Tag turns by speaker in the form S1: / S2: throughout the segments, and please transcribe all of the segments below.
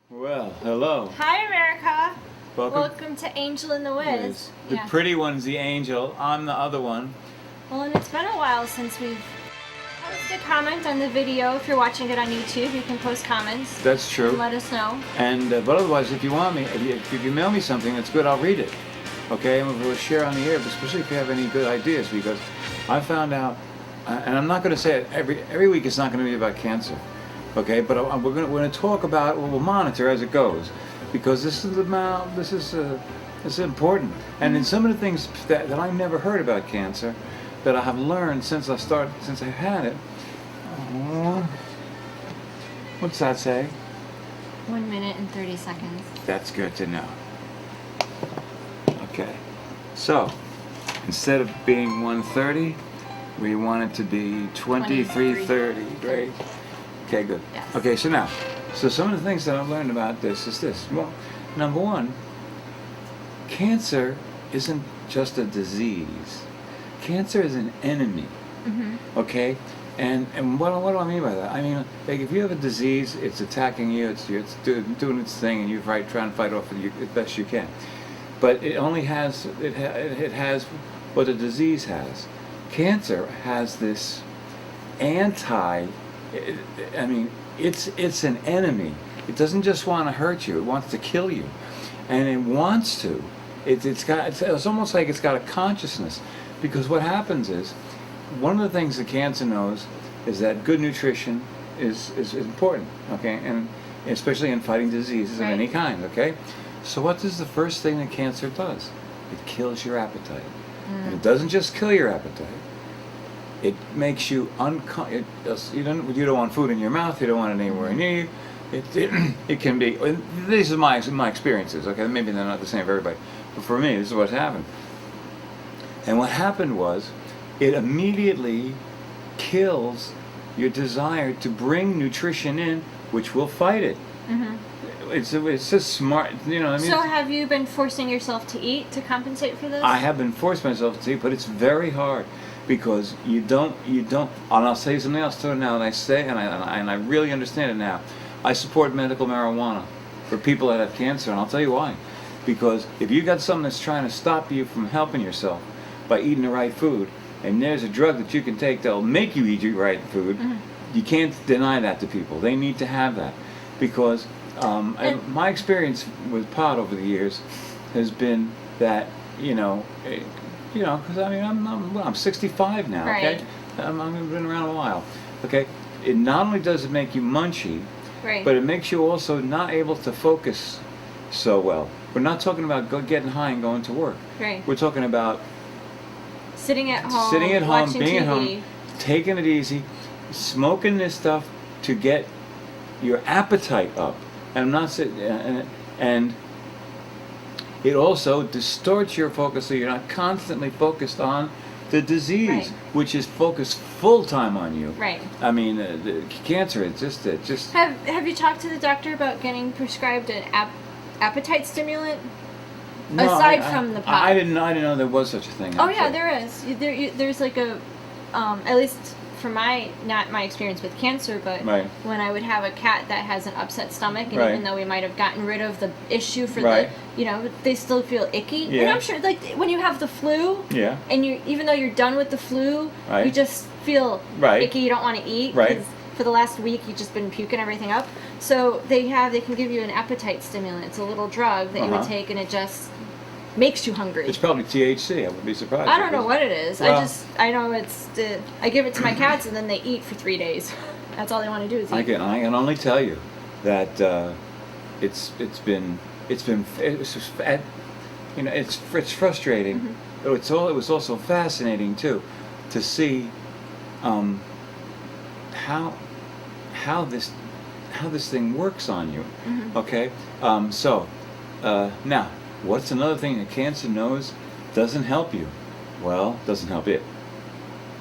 S1: Well, hello.
S2: Hi, America.
S1: Welcome.
S2: Welcome to Angel in the Wiz.
S1: Yes. The pretty one's the angel. I'm the other one.
S2: Well, and it's been a while since we've posted a comment on the video. If you're watching it on YouTube, you can post comments.
S1: That's true.
S2: And let us know.
S1: And but otherwise, if you want me, if you mail me something that's good, I'll read it. Okay, and we'll share on the air, but especially if you have any good ideas, because I found out, and I'm not going to say it every week. It's not going to be about cancer. Okay, but we're going to talk about. We'll monitor as it goes, because this is important. And in some of the things that I never heard about cancer, that I have learned since I had it. What's that say?
S2: 1 minute and 30 seconds.
S1: That's good to know. Okay, so instead of being 1:30, we want it to be 23:30. Great. Okay, good.
S2: Yes.
S1: Okay, so some of the things that I've learned about this is this. Well, number one, cancer isn't just a disease. Cancer is an enemy.
S2: Mm-hmm.
S1: Okay, and what do I mean by that? I mean, like, if you have a disease, it's attacking you. It's doing its thing, and you're trying to fight off it as best you can. But it only has it has what a disease has. Cancer has this it's an enemy. It doesn't just want to hurt you. It wants to kill you, and it wants to. It's almost like it's got a consciousness, because what happens is, one of the things that cancer knows is that good nutrition is important. Okay, and especially in fighting diseases of any kind. Okay, so what is the first thing that cancer does? It kills your appetite, and it doesn't just kill your appetite. It makes you you don't want food in your mouth. You don't want it anywhere near you. It can be. These are my experiences. Okay, maybe they're not the same for everybody, but for me, this is what's happened. And what happened was, it immediately kills your desire to bring nutrition in, which will fight it. Mm-hmm. It's just smart, you know what I mean?
S2: So have you been forcing yourself to eat to compensate for this?
S1: I have been forcing myself to eat, but it's very hard, because you don't, and I'll say something else too now, and I really understand it now. I support medical marijuana for people that have cancer, and I'll tell you why. Because if you got something that's trying to stop you from helping yourself by eating the right food, and there's a drug that you can take that'll make you eat the right food, you can't deny that to people. They need to have that, because my experience with pot over the years has been that, because I mean, I'm 65 now. Okay, I've been around a while. Okay, it not only does it make you munchy, but it makes you also not able to focus so well. We're not talking about getting high and going to work.
S2: Right.
S1: We're talking about
S2: sitting at home,
S1: being
S2: TV.
S1: at home, taking it easy, smoking this stuff to get your appetite up. And I'm not sitting, and it also distorts your focus, so you're not constantly focused on the disease, which is focused full time on you.
S2: Right.
S1: I mean, the cancer. It's just.
S2: Have you talked to the doctor about getting prescribed an appetite stimulant?
S1: No,
S2: Aside from the pot.
S1: I didn't know there was such a thing.
S2: Oh yeah, there is. There's like a, at least for not my experience with cancer, but when I would have a cat that has an upset stomach, and even though we might have gotten rid of the issue for they still feel icky.
S1: Yeah.
S2: And I'm sure, like when you have the flu, and even though you're done with the flu, you just feel icky. You don't want to eat.
S1: Right.
S2: For the last week, you've just been puking everything up. So they can give you an appetite stimulant. It's a little drug that you would take, and it just makes you hungry.
S1: It's probably THC. I wouldn't be surprised.
S2: I don't know what it is. Well, I know I give it to my cats, and then they eat for 3 days. That's all they want to do is eat.
S1: I can only tell you that it's frustrating. Mm-hmm. It was also fascinating too, to see how this thing works on you. Mm-hmm. Okay, now. What's another thing that cancer knows doesn't help you? Well, doesn't help it.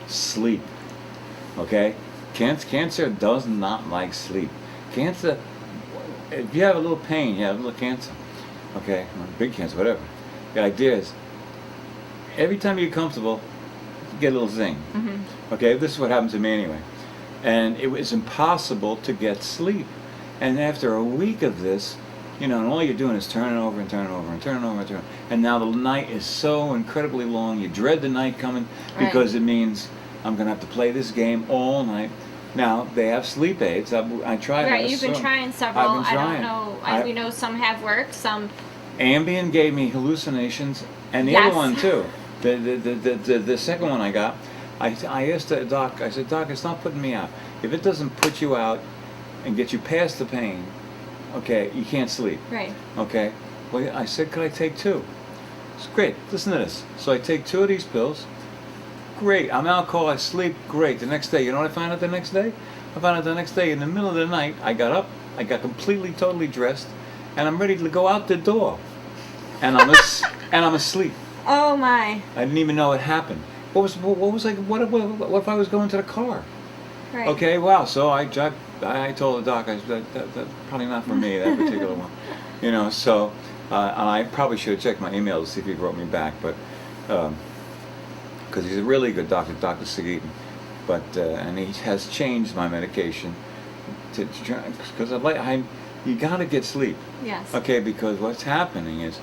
S1: Sleep. Okay? Cancer does not like sleep. Cancer, if you have a little pain, you have a little cancer. Okay? Or big cancer, whatever. The idea is, every time you get comfortable, you get a little zing. Mm-hmm. Okay? This is what happened to me anyway. And it was impossible to get sleep. And after a week of this, and all you're doing is turning over and turning over and turning over and turning. And now the night is so incredibly long. You dread the night coming because it means I'm going to have to play this game all night. Now, they have sleep aids. I tried.
S2: Right, you've been trying several.
S1: I've been trying.
S2: I don't know. We know some have worked, some...
S1: Ambien gave me hallucinations, and the other one, too. The second one I got, I asked the doc, I said, Doc, it's not putting me out. If it doesn't put you out and get you past the pain, okay, you can't sleep.
S2: Right.
S1: Okay? Well, I said, could I take 2? It's great. Listen to this. So I take 2 of these pills. Great. I'm out cold. I sleep. Great. The next day, you know what I found out the next day? I found out the next day in the middle of the night, I got up, I got completely, totally dressed, and I'm ready to go out the door. And I'm asleep.
S2: Oh my.
S1: I didn't even know it happened. What if I was going to the car?
S2: Right.
S1: Okay, wow. So I told the doc, I said, that's probably not for me, that particular one. So, and I probably should have checked my email to see if he wrote me back, but, because he's a really good doctor, Dr. Sagitan. But, and he has changed my medication because you gotta get sleep.
S2: Yes.
S1: Okay, because what's happening is,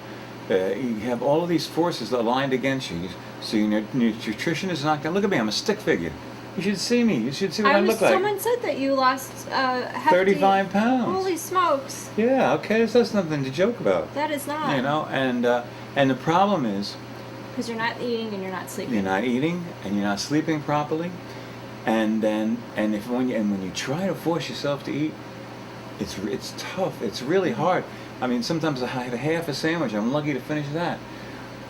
S1: you have all of these forces aligned against you. So your nutrition is not going to... Look at me, I'm a stick figure. You should see me. You should see what I look like.
S2: Someone said that you lost hefty,
S1: 35 pounds.
S2: Holy smokes.
S1: Yeah, okay, so that's nothing to joke about.
S2: That is not.
S1: And the problem is...
S2: Because you're not eating and you're not sleeping.
S1: You're not eating and you're not sleeping properly. And when you try to force yourself to eat, it's tough. It's really hard. I mean, sometimes I have half a sandwich. I'm lucky to finish that.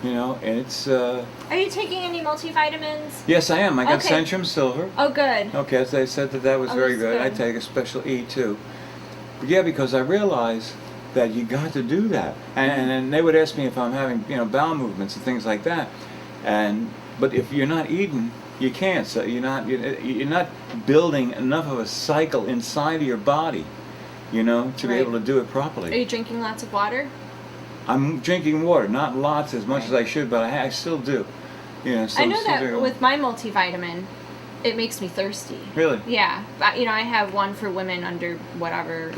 S1: And it's...
S2: Are you taking any multivitamins?
S1: Yes, I am. I got
S2: Okay.
S1: Centrum Silver.
S2: Oh, good.
S1: Okay, so they said that was very
S2: that's
S1: good. I
S2: good.
S1: take a special E, too. But yeah, because I realized that you got to do that. And they would ask me if I'm having, bowel movements and things like that. But if you're not eating, you can't. So you're not building enough of a cycle inside of your body, to be able to do it properly.
S2: Are you drinking lots of water?
S1: I'm drinking water, not lots as much as I should, but I still do.
S2: I know that with my multivitamin, it makes me thirsty.
S1: Really?
S2: Yeah. I have one for women under whatever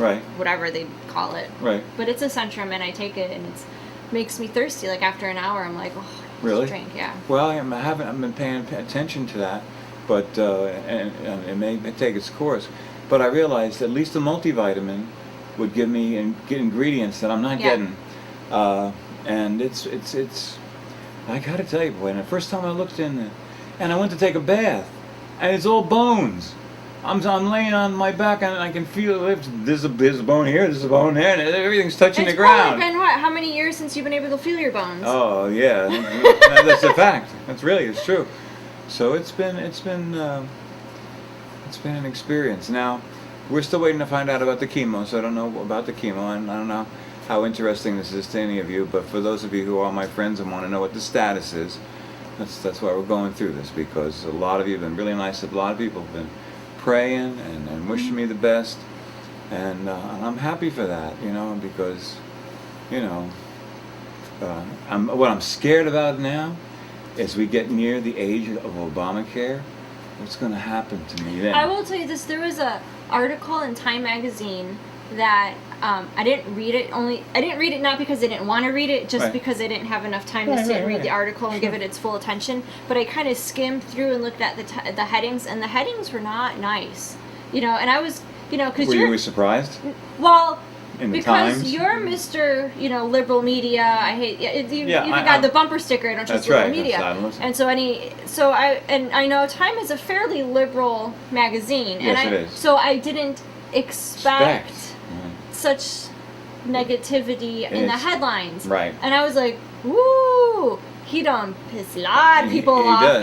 S2: they call it.
S1: Right.
S2: But it's a Centrum, and I take it, and it makes me thirsty. Like after an hour, I'm like, oh, I
S1: really?
S2: just drink. Yeah.
S1: Well, I haven't been paying attention to that, but and it may take its course. But I realized at least a multivitamin would give me get ingredients that I'm not getting. And it's I gotta tell you, when the first time I looked in there, and I went to take a bath, and it's all bones. I'm laying on my back and I can feel there's a bone here, there's a bone there, and everything's touching the ground.
S2: It's probably been what? How many years since you've been able to feel your bones?
S1: Oh yeah, that's a fact. It's true. So it's been an experience. Now we're still waiting to find out about the chemo, so I don't know about the chemo, and I don't know how interesting this is to any of you, but for those of you who are my friends and want to know what the status is, that's why we're going through this, because a lot of you have been really nice. A lot of people have been praying and wishing me the best, and I'm happy for that, because, what I'm scared about now is we get near the age of Obamacare. What's going to happen to me then?
S2: I will tell you this. There was an article in Time magazine that I didn't read it. I didn't read it not because I didn't want to read it, just because I didn't have enough time to sit and read the article and give it its full attention. But I kind of skimmed through and looked at the headings, and the headings were not nice. And I was, because
S1: Were you surprised?
S2: Well,
S1: in the
S2: because
S1: Times?
S2: You're Mr. Liberal media. I hate you. You even got the bumper sticker. I don't trust liberal media. And so I know Time is a fairly liberal magazine.
S1: Yes, it is.
S2: So I didn't expect such negativity in the headlines.
S1: Right.
S2: And I was like, woo, he done piss a lot of people off.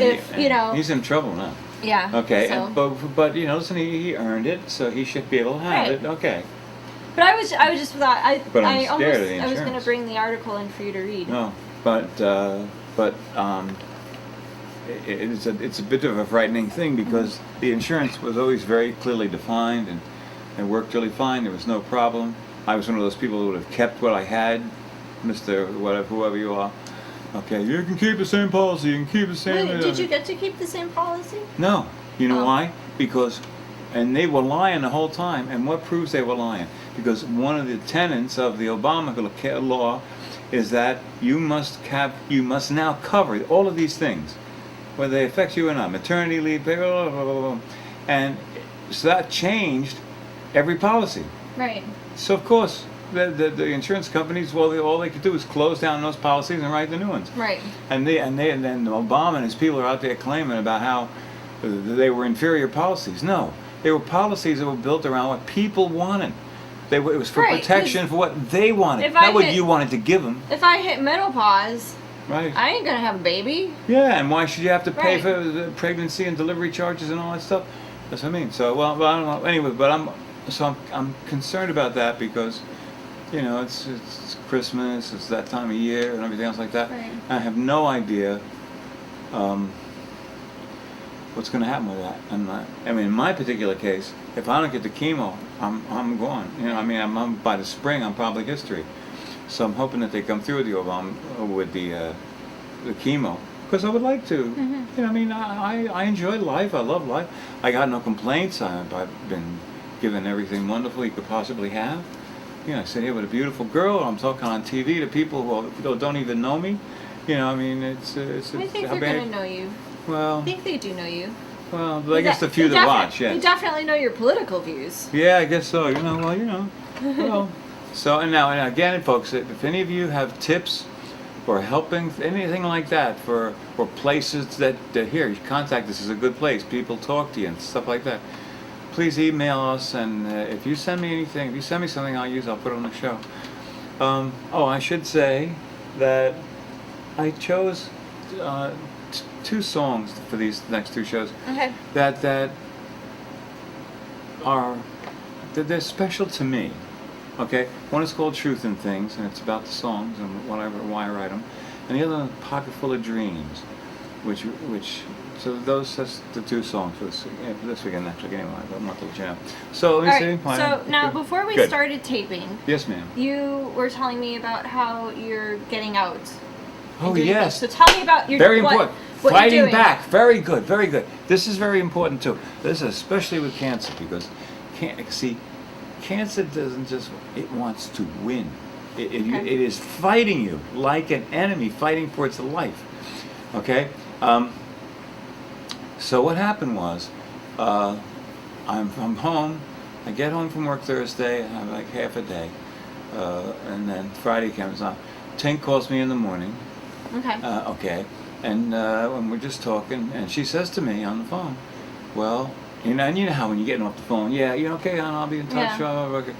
S1: He's in trouble now.
S2: Yeah.
S1: Okay,
S2: so.
S1: but listen, he earned it, so he should be able to have it. Okay.
S2: But I was just thought I was going to bring the article in for you to read.
S1: No, it's a bit of a frightening thing, because the insurance was always very clearly defined and it worked really fine. There was no problem. I was one of those people who would have kept what I had, Mr. whoever you are. Okay, you can keep the same policy. You can keep the same.
S2: Wait, did you get to keep the same policy?
S1: No. You know why? Because, and they were lying the whole time. And what proves they were lying? because one of the tenets of the Obama law is that you must now cover all of these things, whether they affect you or not, maternity leave, blah, blah, blah, blah, blah. And so that changed every policy.
S2: Right.
S1: So of course, the insurance companies, well, all they could do is close down those policies and write the new ones.
S2: Right.
S1: And then Obama and his people are out there claiming about how they were inferior policies. No, they were policies that were built around what people wanted. It was for protection for what they wanted, not what you wanted to give them.
S2: If I hit menopause,
S1: right,
S2: I ain't gonna have a baby.
S1: Yeah, and why should you have to pay for the pregnancy and delivery charges and all that stuff? That's what I mean. So, well, I don't know. Anyway, but I'm concerned about that because, you know, it's Christmas, it's that time of year and everything else like that.
S2: Right.
S1: I have no idea what's going to happen with that. I mean, in my particular case, if I don't get the chemo, I'm gone. You know, I mean, I'm by the spring, I'm probably history. So I'm hoping that they come through with the chemo, because I would like to.
S2: Mm-hmm.
S1: You know, I mean, I enjoy life. I love life. I got no complaints. I've been given everything wonderful you could possibly have. You know, I sit here with a beautiful girl. I'm talking on TV to people who don't even know me. You know, I mean, it's
S2: I think they're going to know you.
S1: Well,
S2: I think they do know you.
S1: Well, I guess the few that watch, yes.
S2: You definitely know your political views.
S1: Yeah, I guess so. You know, well. So, and again, folks, if any of you have tips or helping, anything like that, or places that here, you contact us is a good place. People talk to you and stuff like that. Please email us, and if you send me anything, if you send me something I'll put it on the show. I should say that I chose two songs for these next two shows.
S2: Okay.
S1: That they're special to me. Okay. One is called "Truth in Things," and it's about the songs and why I write them. And the other one, "Pocket Full of Dreams," which so that's the two songs for this weekend, next week anyway. I'm not to let you know. So let me see.
S2: So now, before we started taping,
S1: yes, ma'am.
S2: You were telling me about how you're getting out.
S1: Oh yes.
S2: So tell me about your
S1: very important.
S2: What
S1: Fighting back. Very good. Very good. This is very important too. This is especially with cancer, because cancer doesn't it wants to win. It is fighting you like an enemy, fighting for its life. Okay. So what happened was, I'm home. I get home from work Thursday. I have like half a day, and then Friday comes on. Tink calls me in the morning.
S2: Okay.
S1: Okay. And when we're just talking, and she says to me on the phone, "Well, you know how when you're getting off the phone, yeah, you know, okay, hon, I'll be in touch." Yeah. Okay.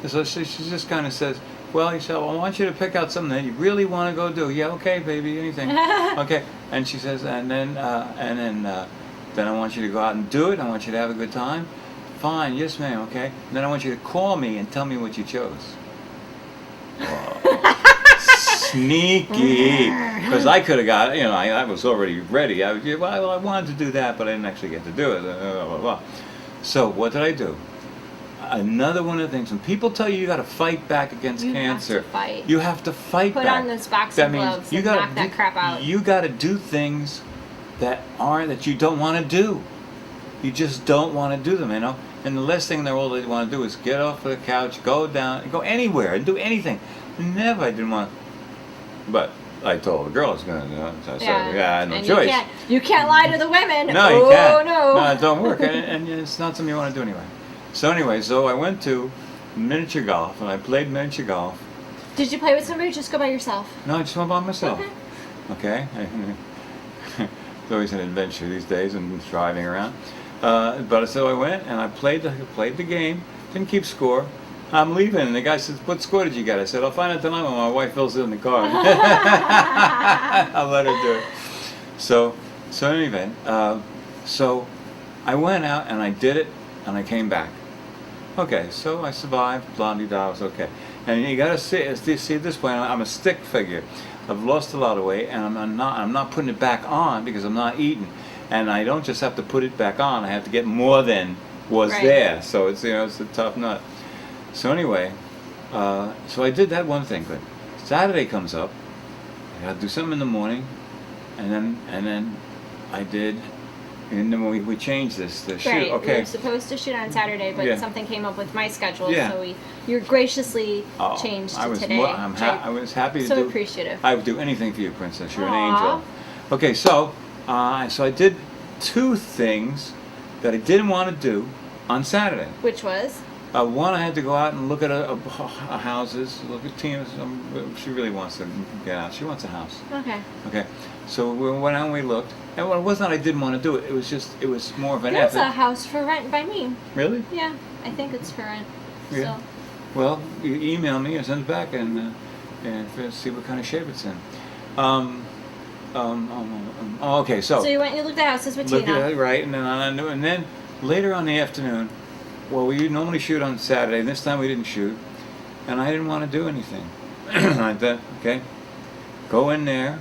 S1: So she just kind of says, "Well," he said, "I want you to pick out something that you really want to go do." "Yeah, okay, baby, anything." Okay. And she says, then I want you to go out and do it. I want you to have a good time. "Fine, yes, ma'am, okay." And then I want you to call me and tell me what you chose. Sneaky, because I could have got, I was already ready. I wanted to do that, but I didn't actually get to do it. Blah, blah, blah. So what did I do? Another one of the things, when people tell you got to fight back against cancer,
S2: have to fight.
S1: You have to fight
S2: back. Put on those boxing gloves and knock that crap out.
S1: You got to do things that you don't want to do. You just don't want to do them, And the last thing they want to do is get off of the couch, go down, go anywhere and do anything. Never, I didn't want. But I told the girl I was going to do it, so I said, I had no choice.
S2: You can't lie to the women.
S1: No, you can't.
S2: No,
S1: it don't work, and it's not something you want to do anyway. So I went to miniature golf, and I played miniature golf.
S2: Did you play with somebody or just go by yourself?
S1: No, I just went by myself. Okay. It's always an adventure these days and driving around. But so I went and I played the game. Didn't keep score. I'm leaving, and the guy says, "What score did you get?" I said, "I'll find out tonight when my wife fills it in the car." I'll let her do it. So anyway, so I went out and I did it, and I came back. Okay, so I survived. Blah-de-da, I was okay. And you got to see at this point, I'm a stick figure. I've lost a lot of weight, and I'm not putting it back on because I'm not eating. And I don't just have to put it back on; I have to get more than was there. So it's it's a tough nut. So anyway, so I did that one thing. Good. Saturday comes up. I got to do something in the morning, and then I did And then we changed this to shoot.
S2: Right.
S1: Okay.
S2: We were supposed to shoot on Saturday, but
S1: Yeah.
S2: something came up with my schedule,
S1: Yeah.
S2: so you're graciously changed to today.
S1: I was happy to
S2: so
S1: do.
S2: Appreciative.
S1: I would do anything for you, Princess. You're an
S2: Aw.
S1: angel. Okay, so I did 2 things that I didn't want to do on Saturday.
S2: Which was?
S1: One, I had to go out and look at a houses, look at teams. She really wants to get out. She wants a house.
S2: Okay.
S1: Okay, so we went out and we looked. And it wasn't I didn't want to do it. It was more of an
S2: There's
S1: effort.
S2: a house for rent by me.
S1: Really?
S2: Yeah, I think it's for rent.
S1: Yeah.
S2: So.
S1: Well, you email me or send it back and see what kind of shape it's in. Okay, so.
S2: So you went and you looked at houses with
S1: Look
S2: Tina.
S1: at it, right, and then later on in the afternoon, well, we normally shoot on Saturday, and this time we didn't shoot, and I didn't want to do anything. I thought, okay, go in there,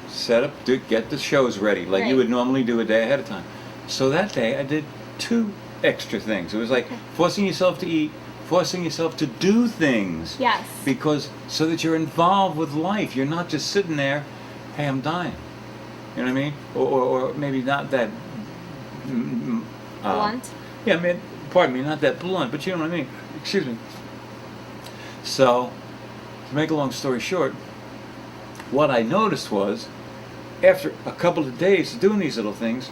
S1: set up, get the shows ready, like you
S2: Right.
S1: would normally do a day ahead of time. So that day, I did 2 extra things. It was like forcing yourself to eat, forcing yourself to do things.
S2: Yes.
S1: Because so that you're involved with life. You're not just sitting there, hey, I'm dying. You know what I mean? Or maybe not that
S2: Blunt.
S1: Yeah, I mean, pardon me, not that blunt, but you know what I mean. Excuse me. So, to make a long story short, what I noticed was, after a couple of days of doing these little things,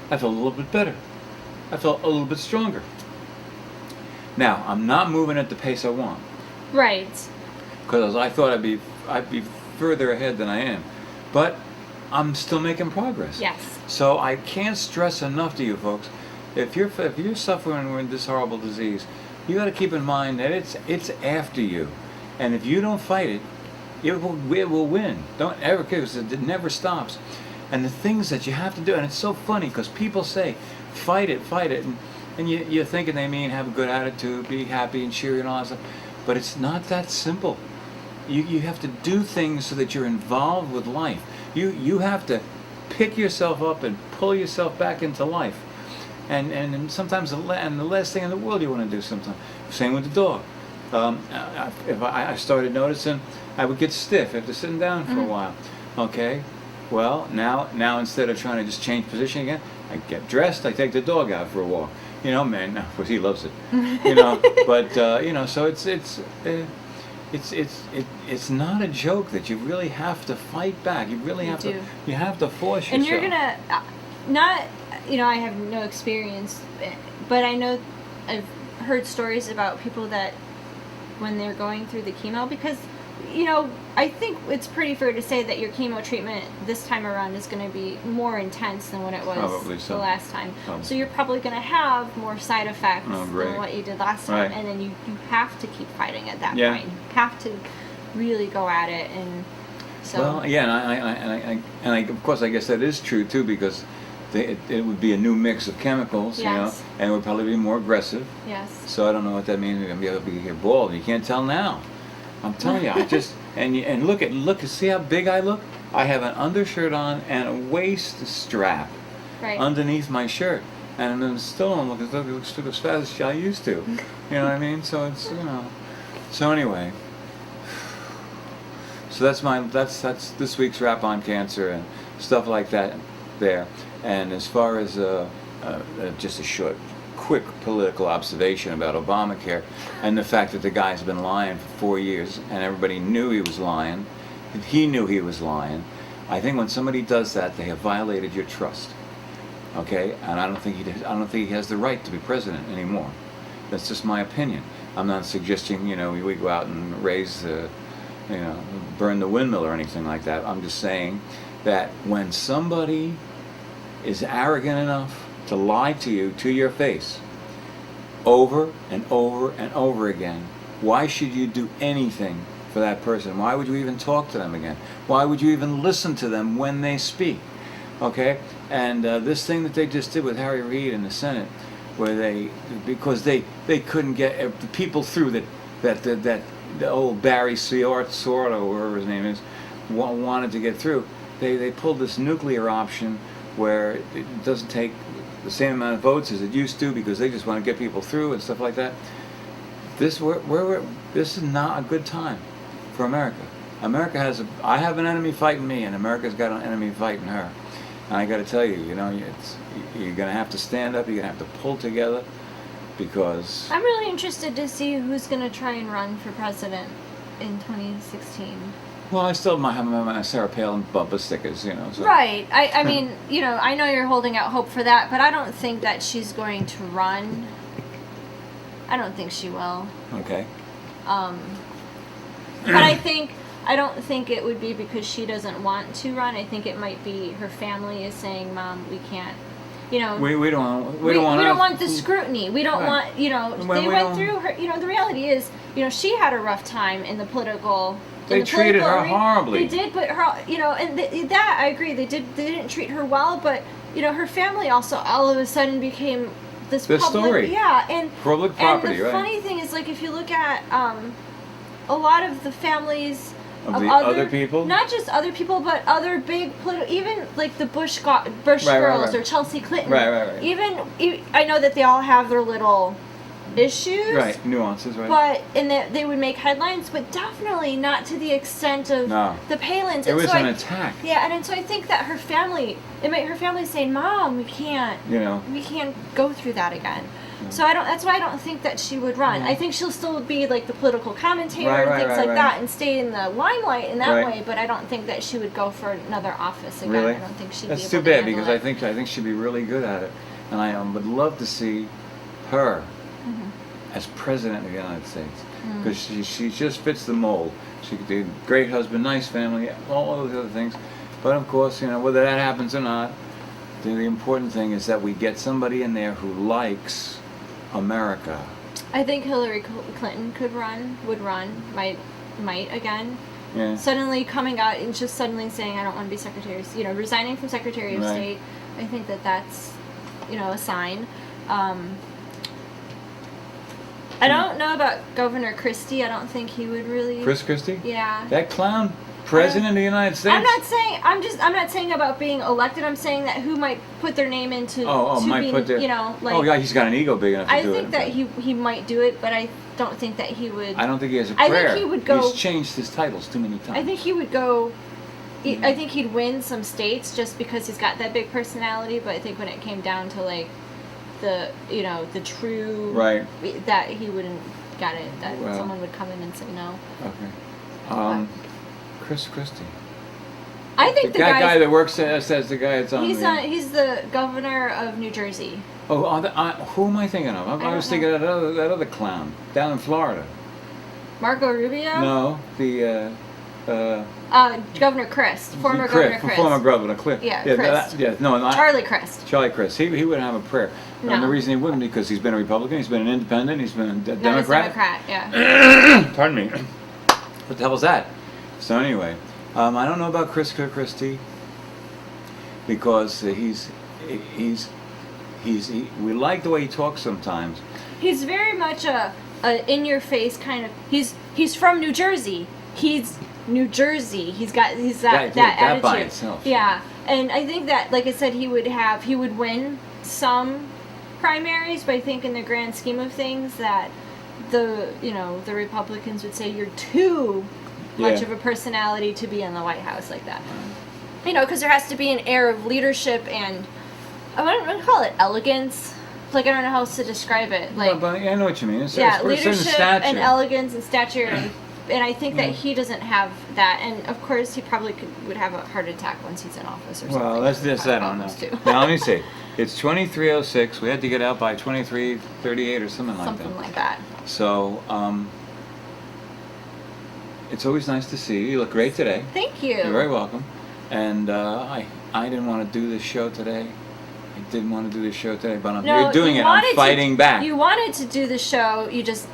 S1: I felt a little bit better. I felt a little bit stronger. Now, I'm not moving at the pace I want,
S2: Right.
S1: because I thought I'd be further ahead than I am, but I'm still making progress.
S2: Yes.
S1: So I can't stress enough to you folks, if you're suffering with this horrible disease, you got to keep in mind that it's after you, and if you don't fight it, it will win. Don't ever, because it never stops. And the things that you have to do, and it's so funny because people say, fight it, and you're thinking they mean have a good attitude, be happy and cheery and all that stuff, but it's not that simple. You have to do things so that you're involved with life. You have to pick yourself up and pull yourself back into life. And sometimes the last thing in the world you want to do sometimes. Same with the dog. If I started noticing, I would get stiff after sitting down for a while. Okay, well now instead of trying to just change position again, I get dressed. I take the dog out for a walk. You know, man, of course he loves it. You know, but you know, so it's not a joke that you really have to fight back. You really have to. You have to force yourself.
S2: And you're gonna not. You know, I have no experience, but I know I've heard stories about people that when they're going through the chemo, because you know, I think it's pretty fair to say that your chemo treatment this time around is going to be more intense than what it was
S1: Probably so.
S2: the last time. So you're probably going to have more side effects than what you did last time, and then you have to keep fighting at that point. You have to really go at it, and so.
S1: Well, yeah, and I of course I guess that is true too, because it would be a new mix of chemicals, you know, and it would probably be more aggressive.
S2: Yes.
S1: So I don't know what that means. You're gonna be able to get bald. You can't tell now. I'm telling you, I just and look, see how big I look. I have an undershirt on and a waist strap underneath my shirt, and I'm still don't look as fast as I used to. You know what I mean? So it's So anyway, so that's this week's wrap on cancer and stuff like that there. And as far as just a quick political observation about Obamacare and the fact that the guy's been lying for 4 years and everybody knew he was lying, he knew he was lying. I think when somebody does that, they have violated your trust. Okay, and I don't think he has the right to be president anymore. That's just my opinion. I'm not suggesting we go out and burn the windmill or anything like that. I'm just saying that when somebody is arrogant enough to lie to you to your face over and over and over again, why should you do anything for that person? Why would you even talk to them again? Why would you even listen to them when they speak? Okay, and this thing that they just did with Harry Reid in the Senate, where because they couldn't get the people through that the old Barry Sordo, or whatever his name is, wanted to get through. They pulled this nuclear option where it doesn't take the same amount of votes as it used to, because they just want to get people through and stuff like that. This is not a good time for America. I have an enemy fighting me, and America's got an enemy fighting her. And I got to tell you, you're going to have to stand up. You're going to have to pull together, because
S2: I'm really interested to see who's going to try and run for president in 2016.
S1: Well, I still might have my Sarah Palin bumper stickers, So.
S2: Right. I mean, I know you're holding out hope for that, but I don't think that she's going to run. I don't think she will.
S1: Okay.
S2: But I don't think it would be because she doesn't want to run. I think it might be her family is saying, "Mom, we can't." We don't want the scrutiny. We don't want, they went through her, the reality is, she had a rough time in the political.
S1: They treated her horribly.
S2: They did, but her, and that I agree. They didn't treat her well, but her family also all of a sudden became this public
S1: story.
S2: Yeah, and
S1: public property.
S2: And the funny thing is, like, if you look at a lot of the families
S1: of the other people,
S2: not just other people, but other big even like the Bush girls or Chelsea Clinton.
S1: Right.
S2: Even I know that they all have their little issues,
S1: right, nuances, right,
S2: but they would make headlines, but definitely not to the extent of the Palins.
S1: It was an attack.
S2: Yeah, and so I think that her family saying, "Mom, we can't go through that again." Yeah. So that's why I don't think that she would run. I think she'll still be like the political commentator and things like that, and stay in the limelight in that way. But I don't think that she would go for another office again.
S1: Really?
S2: I don't think she'd.
S1: That's
S2: be able
S1: too bad,
S2: to
S1: because I think she'd be really good at it, and I would love to see her as president of the United States, because she just fits the mold. She could be a great husband, nice family, all those other things. But of course, whether that happens or not, the important thing is that we get somebody in there who likes America.
S2: I think Hillary Clinton might again. Yeah. Suddenly coming out and just suddenly saying, "I don't want to be Secretary," resigning from Secretary of State. I think that's, a sign. I don't know about Governor Christie. I don't think he would really.
S1: Chris Christie?
S2: Yeah.
S1: That clown president of the United States?
S2: I'm not saying about being elected. I'm saying that who might put their name into.
S1: Put their. Yeah, he's got an ego big enough to do it.
S2: I think that he might do it, but I don't think that he would.
S1: I don't think he has a prayer.
S2: I think he would go.
S1: He's changed his titles too many times.
S2: I think he would go. I think he'd win some states just because he's got that big personality. But I think when it came down to like the true that he wouldn't get it, that someone would come in and say no.
S1: Okay. Chris Christie.
S2: I think the
S1: guy that works says the guy that's on.
S2: He's the governor of New Jersey.
S1: Oh, who am I thinking of? I was thinking of that other clown down in Florida.
S2: Marco Rubio?
S1: No, the.
S2: Governor Crist, former Governor Crist.
S1: Former Governor Crist.
S2: Yeah, Crist. Charlie Crist.
S1: Charlie Crist. He wouldn't have a prayer. No. And the reason he wouldn't, because he's been a Republican, he's been an independent, he's been a Democrat.
S2: Democrat, yeah.
S1: Pardon me. What the hell was that? So anyway, I don't know about Chris Christie, because we like the way he talks sometimes.
S2: He's very much a in-your-face kind of. He's from New Jersey. He's New Jersey. He's got that attitude.
S1: By itself.
S2: Yeah, and I think that, like I said, he would win some primaries, but I think in the grand scheme of things that the Republicans would say you're too much of a personality to be in the White House like that. Because there has to be an air of leadership and I wouldn't call it elegance. Like, I don't know how else to describe it. Like,
S1: no, but I know what you mean. It's
S2: leadership and elegance and stature. And I think that he doesn't have that. And, of course, he probably would have a heart attack once he's in office or something.
S1: Well, I don't know. Now, let me see. It's 23:06. We had to get out by 23:38 or something like that.
S2: Something like that.
S1: So, it's always nice to see you. You look great today.
S2: Thank you.
S1: You're very welcome. And I didn't want to do this show today. But you're doing it. I'm fighting back.
S2: You wanted to do the show. You just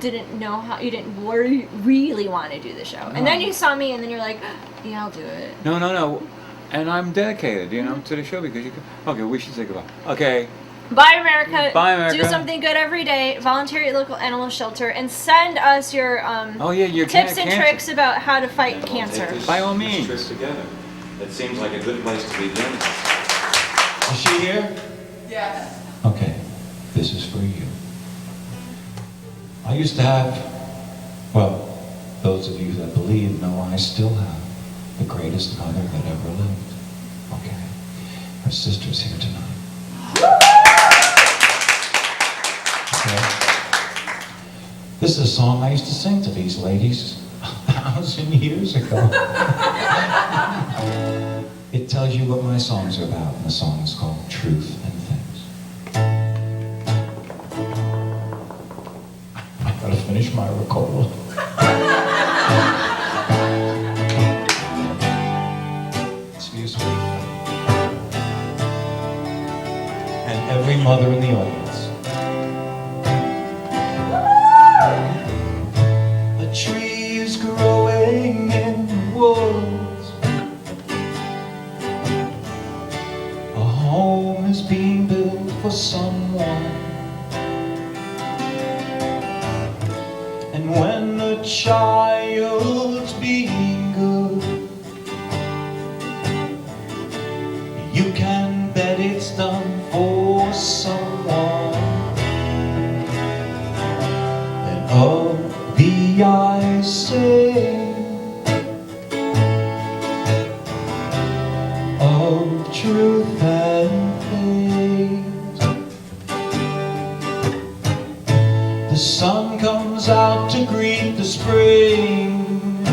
S2: didn't know how. You didn't really want to do the show. And then you saw me, and then you're like, yeah, I'll do it.
S1: No. And I'm dedicated, to the show because you can. Okay, we should say goodbye. Okay.
S2: Bye, America.
S1: Bye, America.
S2: Do something good every day. Volunteer at local animal shelter, and send us your
S1: your
S2: tips and tricks about how to fight cancer.
S1: By all means.
S3: Trip together. That seems like a good place to begin. Is she here?
S2: Yes.
S3: Okay, this is for you. I used to have, those of you that believe know I still have the greatest mother that ever lived.
S4: Okay. Her sister's here tonight. Okay. This is a song I used to sing to these ladies 1,000 years ago. It tells you what my songs are about, and the song is called Truth and Things. I gotta finish my Ricola. Excuse me. And every mother in the audience. A tree is growing in the woods. A home is being built for someone. And when a child's being good, you can bet it's done for someone. And of the I say, of truth and things. The sun comes out to greet the spring,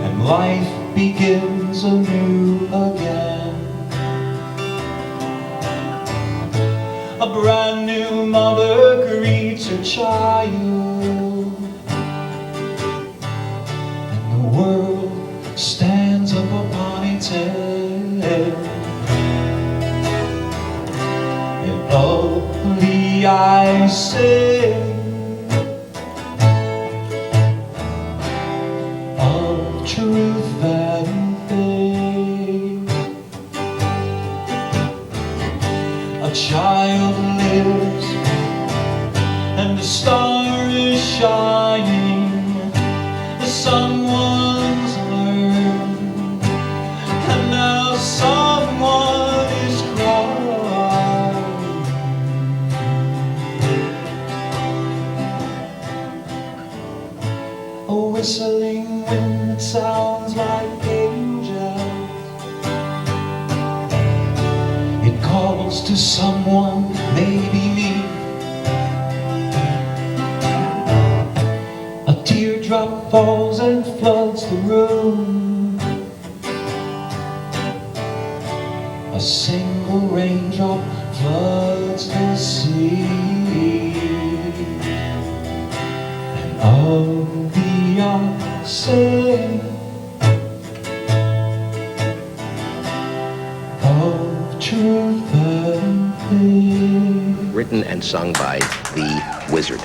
S4: and life begins anew again. A brand new mother greets her child, and the world stands up upon its head. And ugly I say, of truth and things. A child lives, and the star is shining. Someone's learned, and now someone is crying. A whistling wind that sounds like angels. It calls to someone, maybe me. A teardrop falls and floods the room. A single raindrop floods the sea. And of the I say, of truth and things.
S5: Written and sung by The Wizard.